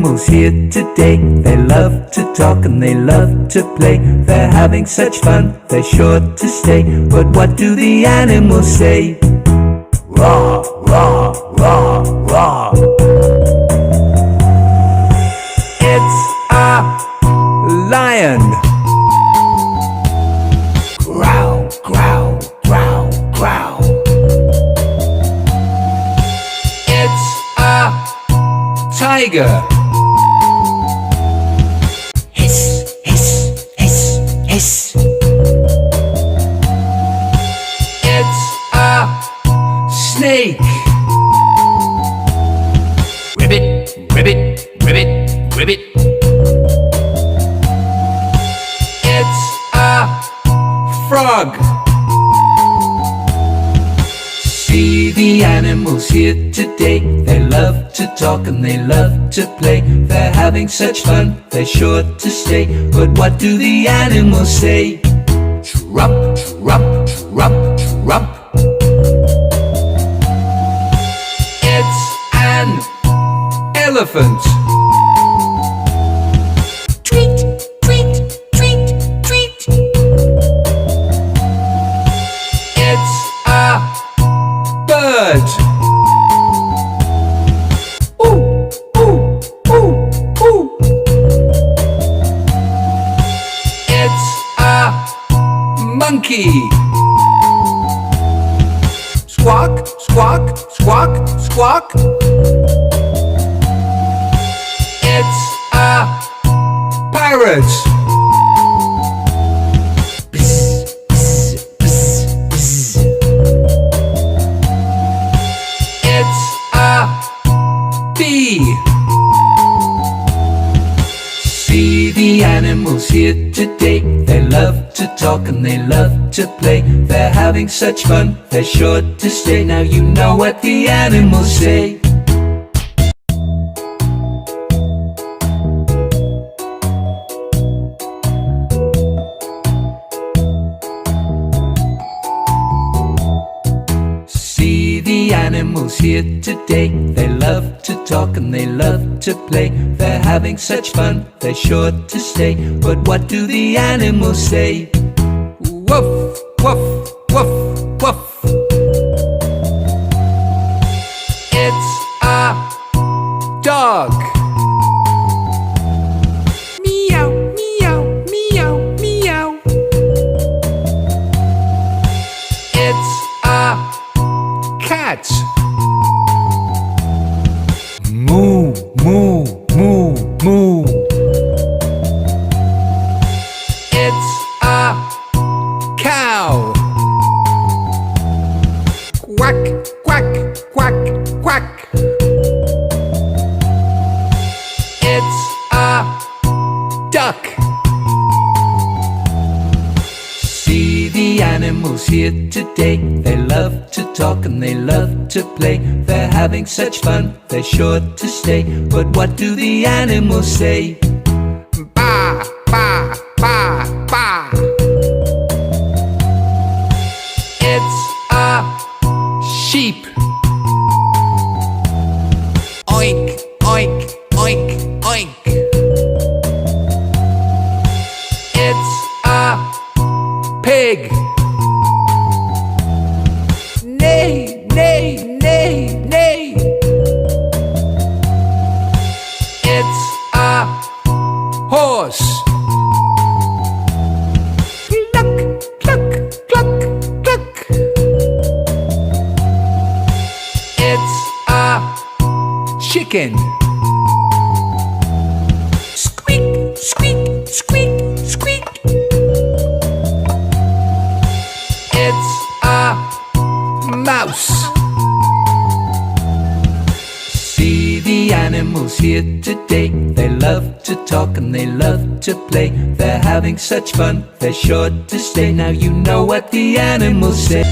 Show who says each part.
Speaker 1: animals here today. They love to talk and they love to play. They're having such fun, they're sure to stay. But what do the animals say? Rah, rah, rah, rah. It's a lion. Growl, growl, growl, growl. It's a tiger. Hiss, hiss, hiss, hiss. It's a snake. Ribbit, ribbit, ribbit, ribbit. It's a frog. See the animals here today. They love to talk and they love to play. They're having such fun, they're sure to stay. But what do the animals say? Trump, trump, trump, trump. It's an elephant. Tweet, tweet, tweet, tweet. It's a bird. Ooh, ooh, ooh, ooh. It's a monkey. Squawk, squawk, squawk, squawk. It's a parrot. Bzz, bzz, bzz, bzz. It's a bee. See the animals here today. They love to talk and they love to play. They're having such fun, they're sure to stay. Now you know what the animals say. See the animals here today. They love to talk and they love to play. They're having such fun, they're sure to stay. But what do the animals say? Woof, woof, woof, woof. It's a dog. Meow, meow, meow, meow. It's a cat. Moo, moo, moo, moo. It's a cow. Quack, quack, quack, quack. It's a duck. See the animals here today. They love to talk and they love to play. They're having such fun, they're sure to stay. But what do the animals say? Ba, ba, ba, ba. It's a sheep. Oink, oink, oink, oink. It's a pig. Neigh, neigh, neigh, neigh. It's a horse. Cluck, cluck, cluck, cluck. It's a chicken. Squeak, squeak, squeak, squeak. It's a mouse. See the animals here today. They love to talk and they love to play. They're having such fun, they're sure to stay. Now you know what the animals say.